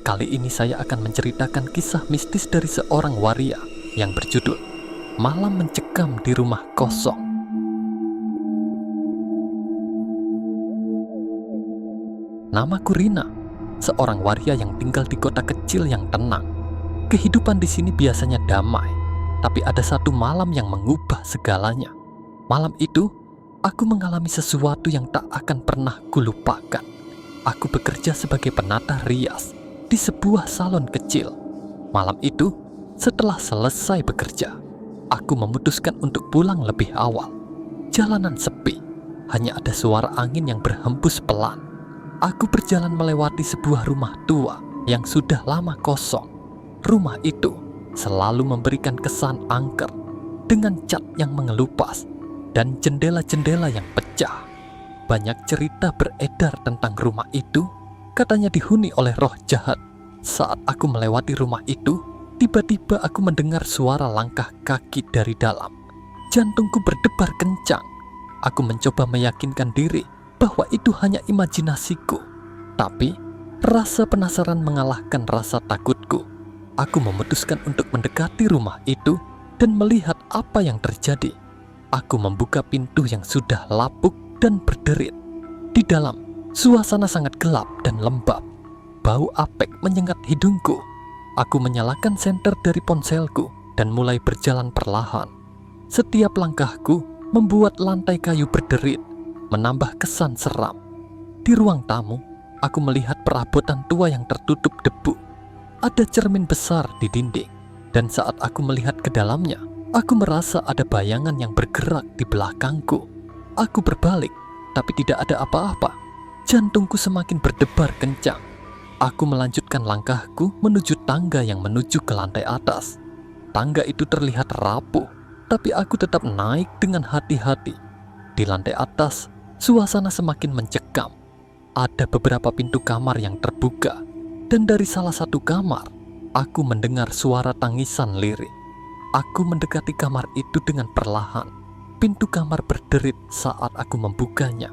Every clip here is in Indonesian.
Kali ini saya akan menceritakan kisah mistis dari seorang waria yang berjudul Malam Mencekam di Rumah Kosong. Namaku Rina, seorang waria yang tinggal di kota kecil yang tenang. Kehidupan di sini biasanya damai, tapi ada satu malam yang mengubah segalanya. Malam itu, aku mengalami sesuatu yang tak akan pernah kulupakan. Aku bekerja sebagai penata rias di sebuah salon kecil. Malam itu, setelah selesai bekerja, aku memutuskan untuk pulang lebih awal. Jalanan sepi, hanya ada suara angin yang berhembus pelan. Aku berjalan melewati sebuah rumah tua yang sudah lama kosong. Rumah itu selalu memberikan kesan angker dengan cat yang mengelupas dan jendela-jendela yang pecah. Banyak cerita beredar tentang rumah itu, katanya dihuni oleh roh jahat. Saat aku melewati rumah itu, tiba-tiba aku mendengar suara langkah kaki dari dalam. Jantungku berdebar kencang. Aku mencoba meyakinkan diri bahwa itu hanya imajinasiku. Tapi, rasa penasaran mengalahkan rasa takutku. Aku memutuskan untuk mendekati rumah itu dan melihat apa yang terjadi. Aku membuka pintu yang sudah lapuk dan berderit. Di dalam, suasana sangat gelap dan lembab. Bau apek menyengat hidungku. Aku menyalakan senter dari ponselku dan mulai berjalan perlahan. Setiap langkahku membuat lantai kayu berderit, menambah kesan seram. Di ruang tamu, aku melihat perabotan tua yang tertutup debu. Ada cermin besar di dinding, dan saat aku melihat ke dalamnya, aku merasa ada bayangan yang bergerak di belakangku. Aku berbalik, tapi tidak ada apa-apa. Jantungku semakin berdebar kencang. Aku melanjutkan langkahku menuju tangga yang menuju ke lantai atas. Tangga itu terlihat rapuh, tapi aku tetap naik dengan hati-hati. Di lantai atas, suasana semakin mencekam. Ada beberapa pintu kamar yang terbuka, dan dari salah satu kamar, aku mendengar suara tangisan lirih. Aku mendekati kamar itu dengan perlahan. Pintu kamar berderit saat aku membukanya.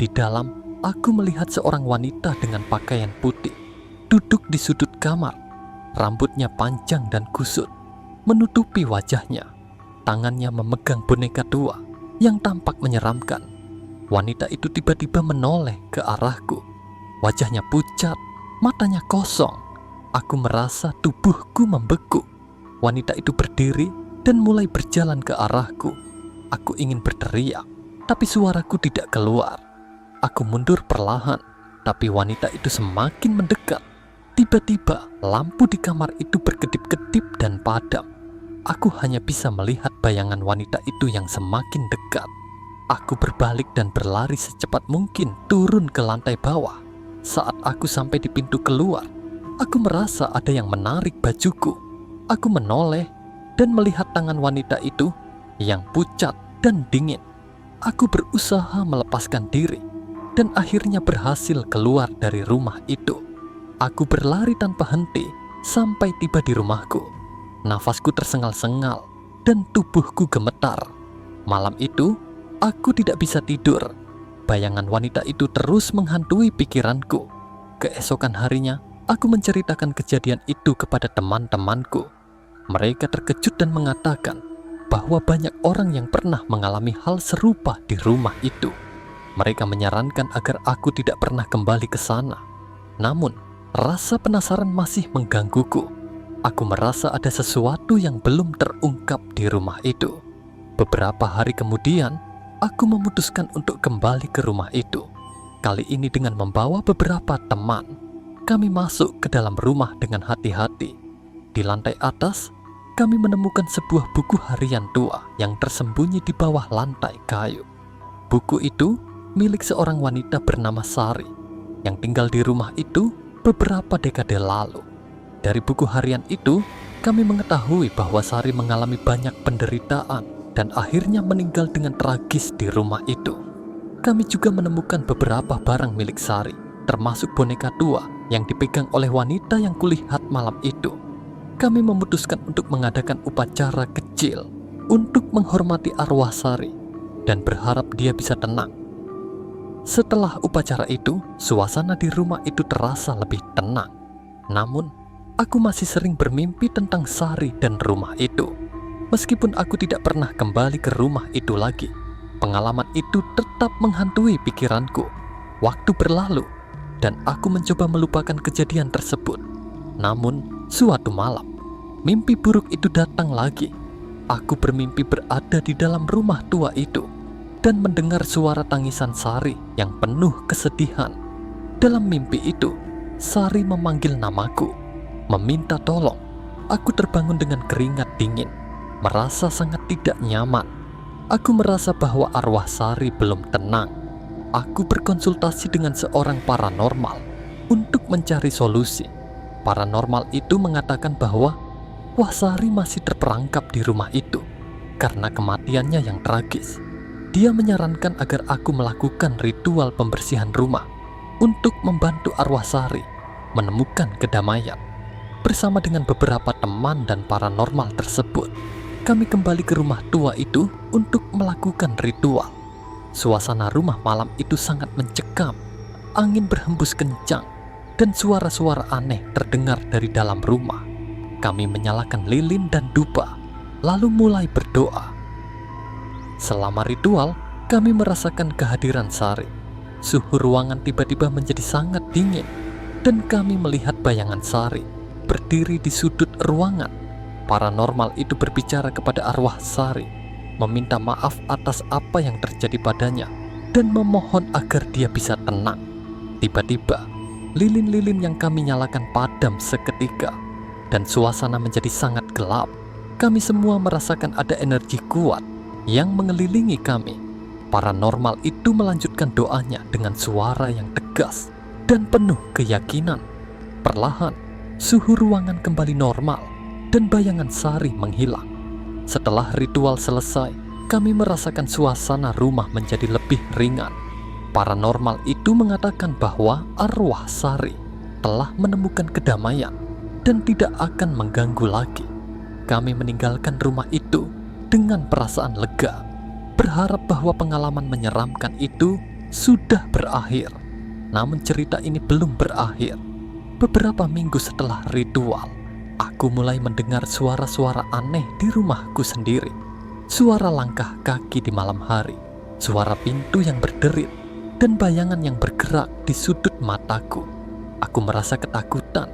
Di dalam, aku melihat seorang wanita dengan pakaian putih, duduk di sudut kamar. Rambutnya panjang dan kusut, menutupi wajahnya. Tangannya memegang boneka tua yang tampak menyeramkan. Wanita itu tiba-tiba menoleh ke arahku. Wajahnya pucat, matanya kosong. Aku merasa tubuhku membeku. Wanita itu berdiri dan mulai berjalan ke arahku. Aku ingin berteriak, tapi suaraku tidak keluar. Aku mundur perlahan, tapi wanita itu semakin mendekat. Tiba-tiba, lampu di kamar itu berkedip-kedip dan padam. Aku hanya bisa melihat bayangan wanita itu yang semakin dekat. Aku berbalik dan berlari secepat mungkin turun ke lantai bawah. Saat aku sampai di pintu keluar, aku merasa ada yang menarik bajuku. Aku menoleh dan melihat tangan wanita itu yang pucat dan dingin. Aku berusaha melepaskan diri dan akhirnya berhasil keluar dari rumah itu. Aku berlari tanpa henti sampai tiba di rumahku. Nafasku tersengal-sengal dan tubuhku gemetar. Malam itu, aku tidak bisa tidur. Bayangan wanita itu terus menghantui pikiranku. Keesokan harinya, aku menceritakan kejadian itu kepada teman-temanku. Mereka terkejut dan mengatakan bahwa banyak orang yang pernah mengalami hal serupa di rumah itu. Mereka menyarankan agar aku tidak pernah kembali ke sana. Namun, rasa penasaran masih menggangguku. Aku merasa ada sesuatu yang belum terungkap di rumah itu. Beberapa hari kemudian, aku memutuskan untuk kembali ke rumah itu. Kali ini dengan membawa beberapa teman. Kami masuk ke dalam rumah dengan hati-hati. Di lantai atas, kami menemukan sebuah buku harian tua yang tersembunyi di bawah lantai kayu. Buku itu milik seorang wanita bernama Sari yang tinggal di rumah itu beberapa dekade lalu. Dari buku harian itu, kami mengetahui bahwa Sari mengalami banyak penderitaan dan akhirnya meninggal dengan tragis di rumah itu. Kami juga menemukan beberapa barang milik Sari, termasuk boneka tua yang dipegang oleh wanita yang kulihat malam itu. Kami memutuskan untuk mengadakan upacara kecil untuk menghormati arwah Sari dan berharap dia bisa tenang. Setelah upacara itu, suasana di rumah itu terasa lebih tenang. Namun, aku masih sering bermimpi tentang Sari dan rumah itu. Meskipun aku tidak pernah kembali ke rumah itu lagi, pengalaman itu tetap menghantui pikiranku. Waktu berlalu, dan aku mencoba melupakan kejadian tersebut. Namun, suatu malam, mimpi buruk itu datang lagi. Aku bermimpi berada di dalam rumah tua itu dan mendengar suara tangisan Sari yang penuh kesedihan. Dalam mimpi itu, Sari memanggil namaku, meminta tolong. Aku terbangun dengan keringat dingin, merasa sangat tidak nyaman. Aku merasa bahwa arwah Sari belum tenang. Aku berkonsultasi dengan seorang paranormal untuk mencari solusi. Paranormal itu mengatakan bahwa Wah Sari masih terperangkap di rumah itu karena kematiannya yang tragis. Dia menyarankan agar aku melakukan ritual pembersihan rumah untuk membantu arwah Sari menemukan kedamaian. Bersama dengan beberapa teman dan paranormal tersebut, kami kembali ke rumah tua itu untuk melakukan ritual. Suasana rumah malam itu sangat mencekam. Angin berhembus kencang dan suara-suara aneh terdengar dari dalam rumah. Kami menyalakan lilin dan dupa, lalu mulai berdoa. Selama ritual, kami merasakan kehadiran Sari. Suhu ruangan tiba-tiba menjadi sangat dingin, dan kami melihat bayangan Sari berdiri di sudut ruangan. Paranormal itu berbicara kepada arwah Sari, meminta maaf atas apa yang terjadi padanya, dan memohon agar dia bisa tenang. Tiba-tiba, lilin-lilin yang kami nyalakan padam seketika, dan suasana menjadi sangat gelap. Kami semua merasakan ada energi kuat yang mengelilingi kami. Paranormal itu melanjutkan doanya dengan suara yang tegas dan penuh keyakinan. Perlahan, suhu ruangan kembali normal dan bayangan Sari menghilang. Setelah ritual selesai, kami merasakan suasana rumah menjadi lebih ringan. Paranormal itu mengatakan bahwa arwah Sari telah menemukan kedamaian dan tidak akan mengganggu lagi. Kami meninggalkan rumah itu dengan perasaan lega, berharap bahwa pengalaman menyeramkan itu sudah berakhir. Namun cerita ini belum berakhir. Beberapa minggu setelah ritual, aku mulai mendengar suara-suara aneh di rumahku sendiri. Suara langkah kaki di malam hari, suara pintu yang berderit, dan bayangan yang bergerak di sudut mataku. Aku merasa ketakutan,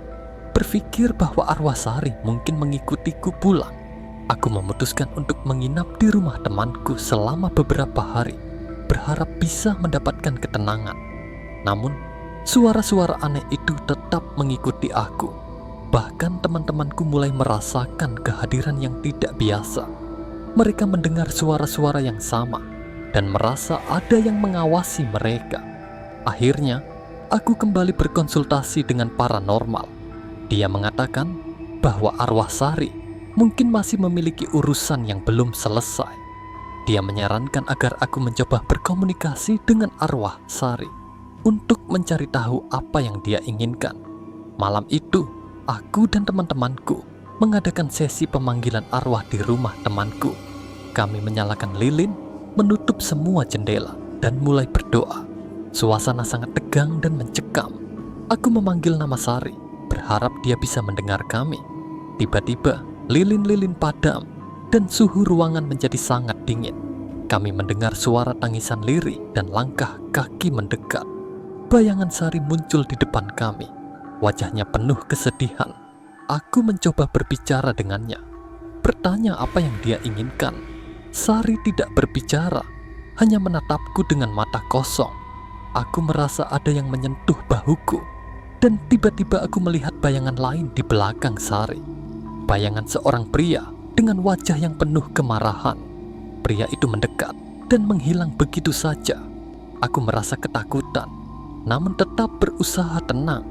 berpikir bahwa arwah Sari mungkin mengikutiku pulang. Aku memutuskan untuk menginap di rumah temanku selama beberapa hari, berharap bisa mendapatkan ketenangan. Namun, suara-suara aneh itu tetap mengikuti aku. Bahkan teman-temanku mulai merasakan kehadiran yang tidak biasa. Mereka mendengar suara-suara yang sama dan merasa ada yang mengawasi mereka. Akhirnya, aku kembali berkonsultasi dengan paranormal. Dia mengatakan bahwa arwah Sari mungkin masih memiliki urusan yang belum selesai. Dia menyarankan agar aku mencoba berkomunikasi dengan arwah Sari untuk mencari tahu apa yang dia inginkan. Malam itu, aku dan teman-temanku mengadakan sesi pemanggilan arwah di rumah temanku. Kami menyalakan lilin, menutup semua jendela, dan mulai berdoa. Suasana sangat tegang dan mencekam. Aku memanggil nama Sari, berharap dia bisa mendengar kami. Tiba-tiba, lilin-lilin padam dan suhu ruangan menjadi sangat dingin. Kami mendengar suara tangisan lirih dan langkah kaki mendekat. Bayangan Sari muncul di depan kami. Wajahnya penuh kesedihan. Aku mencoba berbicara dengannya, bertanya apa yang dia inginkan. Sari tidak berbicara, hanya menatapku dengan mata kosong. Aku merasa ada yang menyentuh bahuku, dan tiba-tiba aku melihat bayangan lain di belakang Sari. Bayangan seorang pria dengan wajah yang penuh kemarahan. Pria itu mendekat dan menghilang begitu saja. Aku merasa ketakutan, namun tetap berusaha tenang.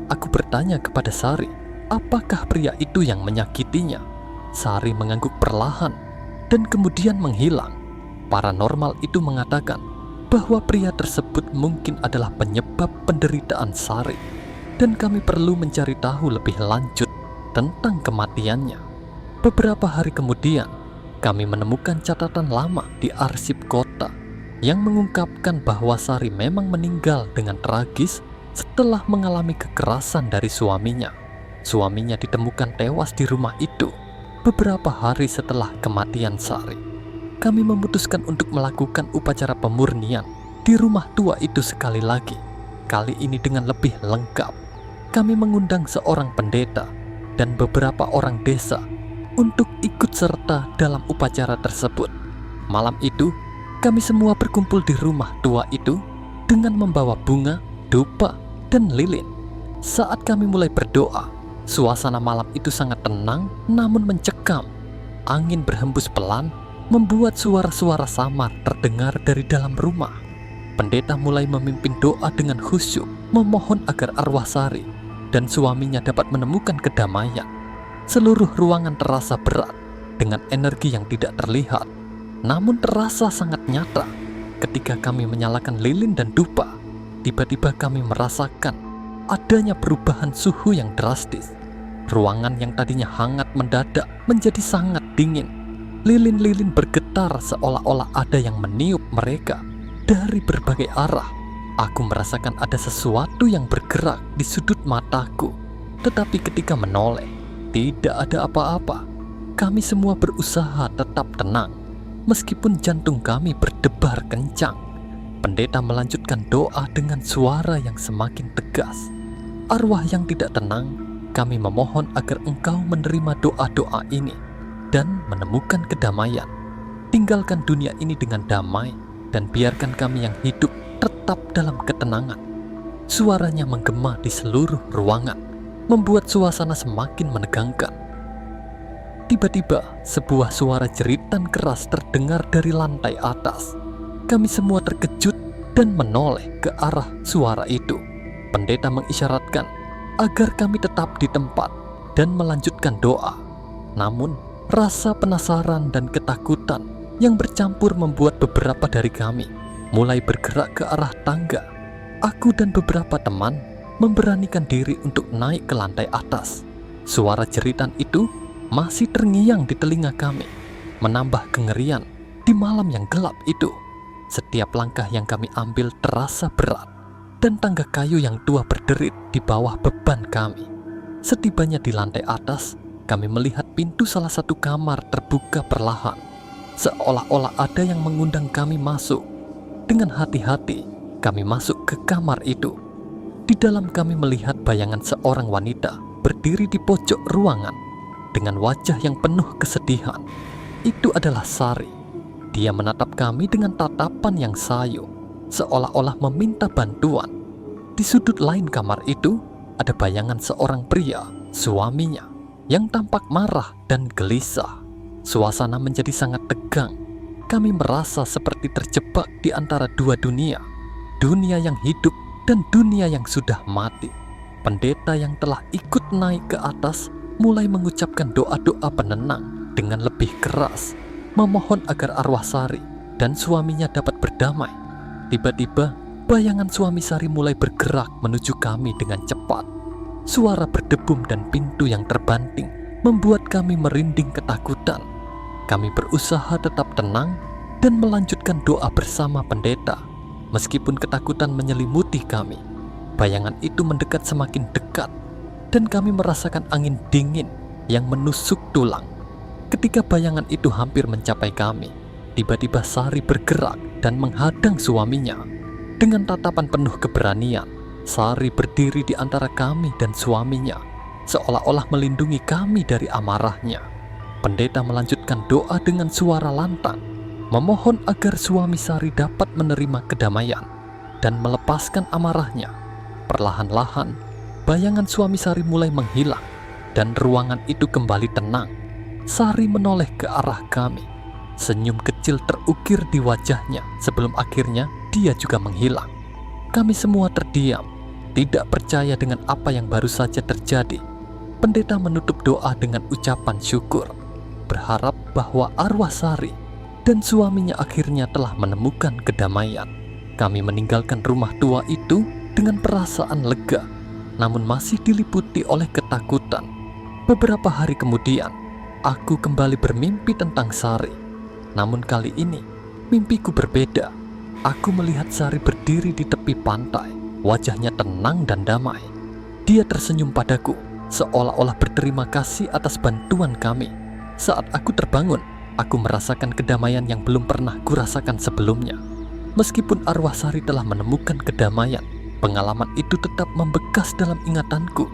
Aku bertanya kepada Sari, apakah pria itu yang menyakitinya? Sari mengangguk perlahan dan kemudian menghilang. Paranormal itu mengatakan bahwa pria tersebut mungkin adalah penyebab penderitaan Sari, dan kami perlu mencari tahu lebih lanjut tentang kematiannya. Beberapa hari kemudian, kami menemukan catatan lama di arsip kota yang mengungkapkan bahwa Sari memang meninggal dengan tragis setelah mengalami kekerasan dari suaminya. Suaminya ditemukan tewas di rumah itu beberapa hari setelah kematian Sari. Kami memutuskan untuk melakukan upacara pemurnian di rumah tua itu sekali lagi. Kali ini dengan lebih lengkap. Kami mengundang seorang pendeta dan beberapa orang desa untuk ikut serta dalam upacara tersebut. Malam itu, kami semua berkumpul di rumah tua itu dengan membawa bunga, dupa, dan lilin. Saat kami mulai berdoa, suasana malam itu sangat tenang namun mencekam. Angin berhembus pelan, membuat suara-suara samar terdengar dari dalam rumah. Pendeta mulai memimpin doa dengan khusyuk, memohon agar arwah Sari dan suaminya dapat menemukan kedamaian. Seluruh ruangan terasa berat dengan energi yang tidak terlihat, namun terasa sangat nyata. Ketika kami menyalakan lilin dan dupa, tiba-tiba kami merasakan adanya perubahan suhu yang drastis. Ruangan yang tadinya hangat mendadak menjadi sangat dingin. Lilin-lilin bergetar seolah-olah ada yang meniup mereka dari berbagai arah. Aku merasakan ada sesuatu yang bergerak di sudut mataku, tetapi ketika menoleh, tidak ada apa-apa. Kami semua berusaha tetap tenang, meskipun jantung kami berdebar kencang. Pendeta melanjutkan doa dengan suara yang semakin tegas. Arwah yang tidak tenang, kami memohon agar engkau menerima doa-doa ini dan menemukan kedamaian. Tinggalkan dunia ini dengan damai dan biarkan kami yang hidup tetap dalam ketenangan. Suaranya menggema di seluruh ruangan, membuat suasana semakin menegangkan. Tiba-tiba, sebuah suara jeritan keras terdengar dari lantai atas. Kami semua terkejut dan menoleh ke arah suara itu. Pendeta mengisyaratkan agar kami tetap di tempat dan melanjutkan doa. Namun, rasa penasaran dan ketakutan yang bercampur membuat beberapa dari kami mulai bergerak ke arah tangga. Aku dan beberapa teman memberanikan diri untuk naik ke lantai atas. Suara jeritan itu masih terngiang di telinga kami, menambah kengerian di malam yang gelap itu. Setiap langkah yang kami ambil terasa berat, dan tangga kayu yang tua berderit di bawah beban kami. Setibanya di lantai atas, kami melihat pintu salah satu kamar terbuka perlahan, seolah-olah ada yang mengundang kami masuk. Dengan hati-hati, kami masuk ke kamar itu. Di dalam kami melihat bayangan seorang wanita berdiri di pojok ruangan dengan wajah yang penuh kesedihan. Itu adalah Sari. Dia menatap kami dengan tatapan yang sayu, seolah-olah meminta bantuan. Di sudut lain kamar itu, ada bayangan seorang pria, suaminya, yang tampak marah dan gelisah. Suasana menjadi sangat tegang. Kami merasa seperti terjebak di antara dua dunia. Dunia yang hidup dan dunia yang sudah mati. Pendeta yang telah ikut naik ke atas mulai mengucapkan doa-doa penenang dengan lebih keras, memohon agar arwah Sari dan suaminya dapat berdamai. Tiba-tiba, bayangan suami Sari mulai bergerak menuju kami dengan cepat. Suara berdebum dan pintu yang terbanting membuat kami merinding ketakutan. Kami berusaha tetap tenang dan melanjutkan doa bersama pendeta. Meskipun ketakutan menyelimuti kami, bayangan itu mendekat semakin dekat, dan kami merasakan angin dingin yang menusuk tulang. Ketika bayangan itu hampir mencapai kami, tiba-tiba Sari bergerak dan menghadang suaminya. Dengan tatapan penuh keberanian, Sari berdiri di antara kami dan suaminya, seolah-olah melindungi kami dari amarahnya. Pendeta melanjutkan doa dengan suara lantang, memohon agar suami Sari dapat menerima kedamaian dan melepaskan amarahnya. Perlahan-lahan, bayangan suami Sari mulai menghilang dan ruangan itu kembali tenang. Sari menoleh ke arah kami. Senyum kecil terukir di wajahnya sebelum akhirnya dia juga menghilang. Kami semua terdiam, tidak percaya dengan apa yang baru saja terjadi. Pendeta menutup doa dengan ucapan syukur, berharap bahwa arwah Sari dan suaminya akhirnya telah menemukan kedamaian. Kami meninggalkan rumah tua itu dengan perasaan lega, namun masih diliputi oleh ketakutan. Beberapa hari kemudian, aku kembali bermimpi tentang Sari. Namun kali ini, mimpiku berbeda. Aku melihat Sari berdiri di tepi pantai, wajahnya tenang dan damai. Dia tersenyum padaku seolah-olah berterima kasih atas bantuan kami. Saat aku terbangun, aku merasakan kedamaian yang belum pernah kurasakan sebelumnya. Meskipun arwah Sari telah menemukan kedamaian, pengalaman itu tetap membekas dalam ingatanku.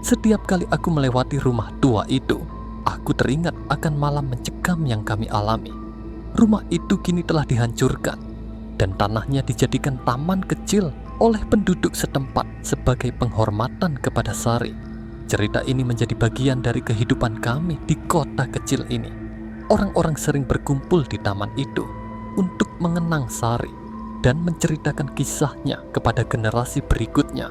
Setiap kali aku melewati rumah tua itu, aku teringat akan malam mencekam yang kami alami. Rumah itu kini telah dihancurkan, dan tanahnya dijadikan taman kecil oleh penduduk setempat sebagai penghormatan kepada Sari. Cerita ini menjadi bagian dari kehidupan kami di kota kecil ini. Orang-orang sering berkumpul di taman itu untuk mengenang Sari dan menceritakan kisahnya kepada generasi berikutnya.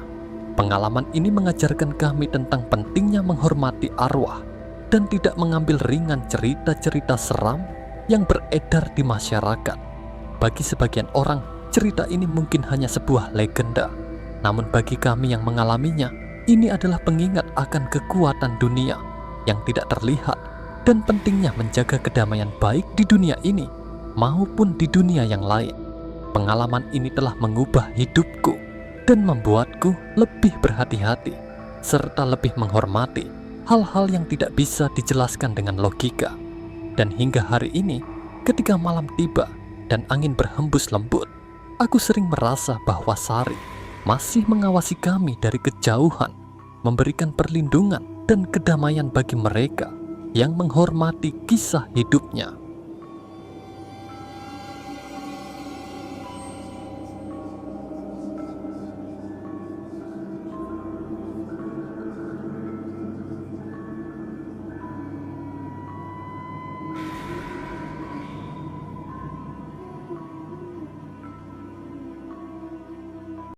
Pengalaman ini mengajarkan kami tentang pentingnya menghormati arwah dan tidak mengambil ringan cerita-cerita seram yang beredar di masyarakat. Bagi sebagian orang, cerita ini mungkin hanya sebuah legenda. Namun bagi kami yang mengalaminya, ini adalah pengingat akan kekuatan dunia yang tidak terlihat dan pentingnya menjaga kedamaian baik di dunia ini maupun di dunia yang lain. Pengalaman ini telah mengubah hidupku dan membuatku lebih berhati-hati serta lebih menghormati hal-hal yang tidak bisa dijelaskan dengan logika. Dan hingga hari ini, ketika malam tiba dan angin berhembus lembut, aku sering merasa bahwa Sari masih mengawasi kami dari kejauhan, memberikan perlindungan dan kedamaian bagi mereka yang menghormati kisah hidupnya.